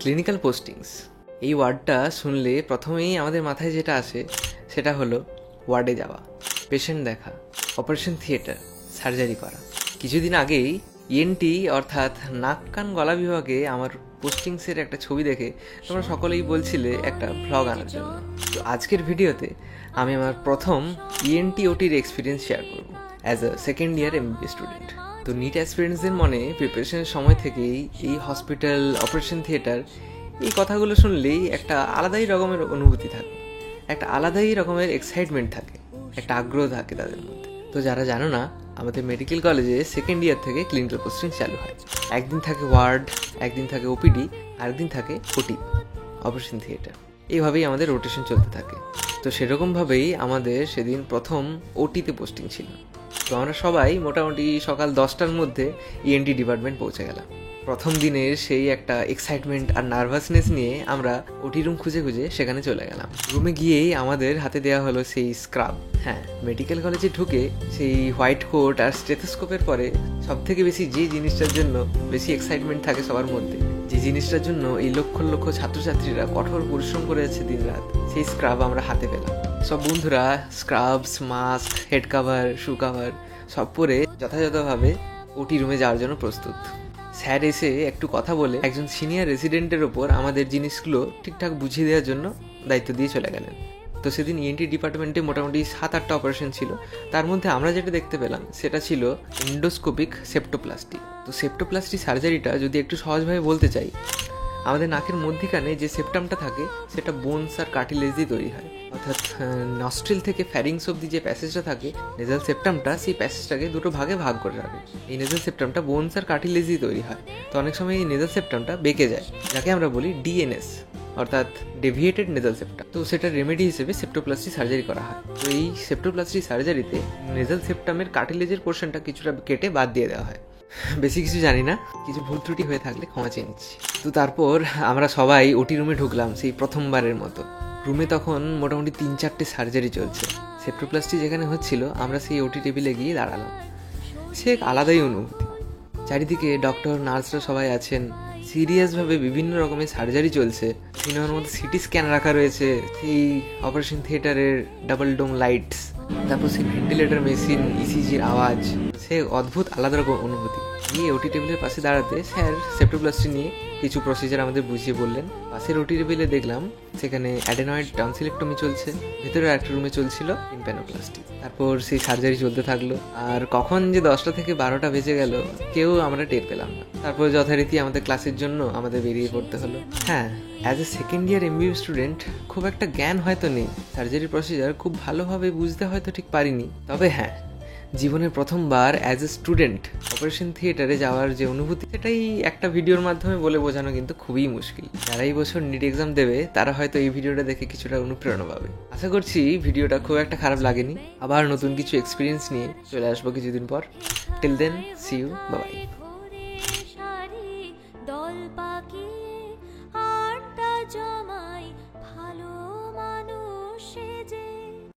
Clinical পোস্টিংস এই ওয়ার্ডটা শুনলে প্রথমেই আমাদের মাথায় যেটা আসে সেটা হলো ওয়ার্ডে যাওয়া, পেশেন্ট দেখা, অপারেশন থিয়েটার, সার্জারি করা। কিছুদিন আগেই ইএনটি অর্থাৎ নাক কান গলা বিভাগে আমার পোস্টিংসের একটা ছবি দেখে তোমরা সকলেই বলছিলে একটা ভ্লগ আনার জন্য। তো আজকের ভিডিওতে আমি আমার প্রথম ইএনটি ওটির এক্সপিরিয়েন্স শেয়ার করব as a second year MBBS student. তো নিট অ্যাসপিরেন্টসদের মনে প্রিপারেশনের সময় থেকেই এই হসপিটাল, অপারেশন থিয়েটার এই কথাগুলো শুনলেই একটা আলাদাই রকমের অনুভূতি থাকে, একটা আলাদাই রকমের এক্সাইটমেন্ট থাকে, একটা আগ্রহ থাকে তাদের মধ্যে। তো যারা জানো না, আমাদের মেডিকেল কলেজে সেকেন্ড ইয়ার থেকে ক্লিনিক্যাল পোস্টিং চালু হয়। একদিন থাকে ওয়ার্ড, একদিন থাকে ওপিডি, আরেকদিন থাকে ওটি, অপারেশন থিয়েটার। এইভাবেই আমাদের রোটেশন চলতে থাকে। তো সেরকমভাবেই আমাদের সেদিন প্রথম ওটিতে পোস্টিং ছিল। তো আমরা সবাই মোটামুটি সকাল 10টার মধ্যে ইএনটি ডিপার্টমেন্ট পৌঁছে গেলাম। প্রথম দিনের সেই একটা এক্সাইটমেন্ট আর নার্ভাসনেস নিয়ে আমরা ওটি রুম খুঁজে খুঁজে সেখানে চলে গেলাম। রুমে গিয়েই আমাদের হাতে দেওয়া হলো সেই স্ক্রাব। হ্যাঁ, মেডিকেল কলেজে ঢুকে সেই হোয়াইট কোট আর স্টেথোস্কোপের পরে সব থেকে বেশি যে জিনিসটার জন্য বেশি এক্সাইটমেন্ট থাকে সবার মধ্যে, যে জিনিসটার জন্য এই লক্ষ লক্ষ ছাত্রছাত্রীরা কঠোর পরিশ্রম করে যাচ্ছে দিন রাত, সেই স্ক্রাব আমরা হাতে পেলাম। সব বন্ধুরা স্ক্রাবস, মাস্ক, হেড কাভার, শু কাভার সব পরে যথাযথভাবে ওটি রুমে যাওয়ার জন্য প্রস্তুত। স্যার এসে একটু কথা বলে একজন সিনিয়র রেসিডেন্টের ওপর আমাদের জিনিসগুলো ঠিকঠাক বুঝিয়ে দেওয়ার জন্য দায়িত্ব দিয়ে চলে গেলেন। তো সেদিন ইএনটি ডিপার্টমেন্টে মোটামুটি 7-8টা অপারেশন ছিল। তার মধ্যে আমরা যেটা দেখতে পেলাম সেটা ছিল এন্ডোস্কোপিক সেপ্টোপ্লাস্টি। তো সেপ্টোপ্লাস্টি সার্জারিটা যদি একটু সহজভাবে বলতে চাই, আমাদের নাকের মধ্যিখানে যে সেপ্টামটা থাকে সেটা বোনস আর কার্টিলেজ দিয়ে তৈরি হয়। অর্থাৎ নস্ট্রিল থেকে ফ্যারিংস অব্দি যে প্যাসেজটা থাকে, নেজাল সেপ্টামটা সেই প্যাসেজটাকে দুটো ভাগে ভাগ করে রাখে। এই নেজাল সেপ্টামটা বোনস আর কার্টিলেজ দিয়ে তৈরি হয়। তো অনেক সময় এই নেজাল সেপ্টামটা বেঁকে যায়, যাকে আমরা বলি ডিএনএস অর্থাৎ ডেভিয়েটেড নেজাল সেপ্টাম। তো সেটার রেমেডি হিসেবে সেপ্টোপ্লাস্টি সার্জারি করা হয়। তো এই সেপ্টোপ্লাস্টি সার্জারিতে নেজাল সেপ্টামের কার্টিলেজের পোর্শনটা কিছুটা কেটে বাদ দিয়ে দেওয়া হয়। বেশি কিছু জানি না, কিছু ভুল ত্রুটি হয়ে থাকলে ক্ষমা চেয়ে নিচ্ছি। তো তারপর আমরা সবাই ওটি রুমে ঢুকলাম সেই প্রথমবারের মতো। রুমে তখন মোটামুটি 3-4টে সার্জারি চলছে। সেপ্টোপ্লাস্টি যেখানে হচ্ছিল আমরা সেই ওটি টেবিলে গিয়ে দাঁড়ালাম। সে এক আলাদাই অনুভূতি। চারিদিকে ডক্টর, নার্সরা সবাই আছেন, সিরিয়াসভাবে বিভিন্ন রকমের সার্জারি চলছে। সিনেমার মধ্যে সিটি স্ক্যান রাখা রয়েছে, সেই অপারেশন থিয়েটারের ডাবল ডোম লাইটস, তারপর সেই ভেন্টিলেটর মেশিন, ইসিজির আওয়াজ, সে অদ্ভুত আলাদা রকম অনুভূতি। গিয়ে ওটি টেবিলের পাশে দাঁড়াতে স্যার সেপ্টোপ্লাস্টি নিয়ে কিছু প্রসিজার আমাদের বুঝিয়ে বললেন। পাশের ওটি টেবিলে দেখলাম সেখানে অ্যাডেনয়েড টনসিলেক্টমি চলছে, ভেতরে একটা রুমে চলছিল টিম্প্যানোপ্লাস্টি। তারপর সেই সার্জারি চলতে থাকলো, আর কখন যে 10টা থেকে 12টা বেজে গেল কেউ আমরা টের পেলাম না। তারপর যথারীতি আমাদের ক্লাসের জন্য আমাদের বেরিয়ে পড়তে হলো। হ্যাঁ, as a second year MBBS student খুব একটা জ্ঞান হয়তো নেই, সার্জারি প্রসিজার খুব ভালোভাবে বুঝতে হয়তো ঠিক পারিনি। তবে হ্যাঁ, জীবনের প্রথমবার অ্যাজ এ স্টুডেন্ট অপারেশন থিয়েটারে যাওয়ার যে অনুভূতি, সেটাই একটা ভিডিওর মাধ্যমে বলে বোঝানো কিন্তু খুবই মুশকিল। যারা এই বছর নিট এক্সাম দেবে তারা হয়তো এই ভিডিওটা দেখে কিছুটা অনুপ্রেরণা পাবে। আশা করছি ভিডিওটা খুব একটা খারাপ লাগেনি। আবার নতুন কিছু এক্সপিরিয়েন্স নিয়ে চলে আসবো কিছুদিন পর। Till then, see you, bye by.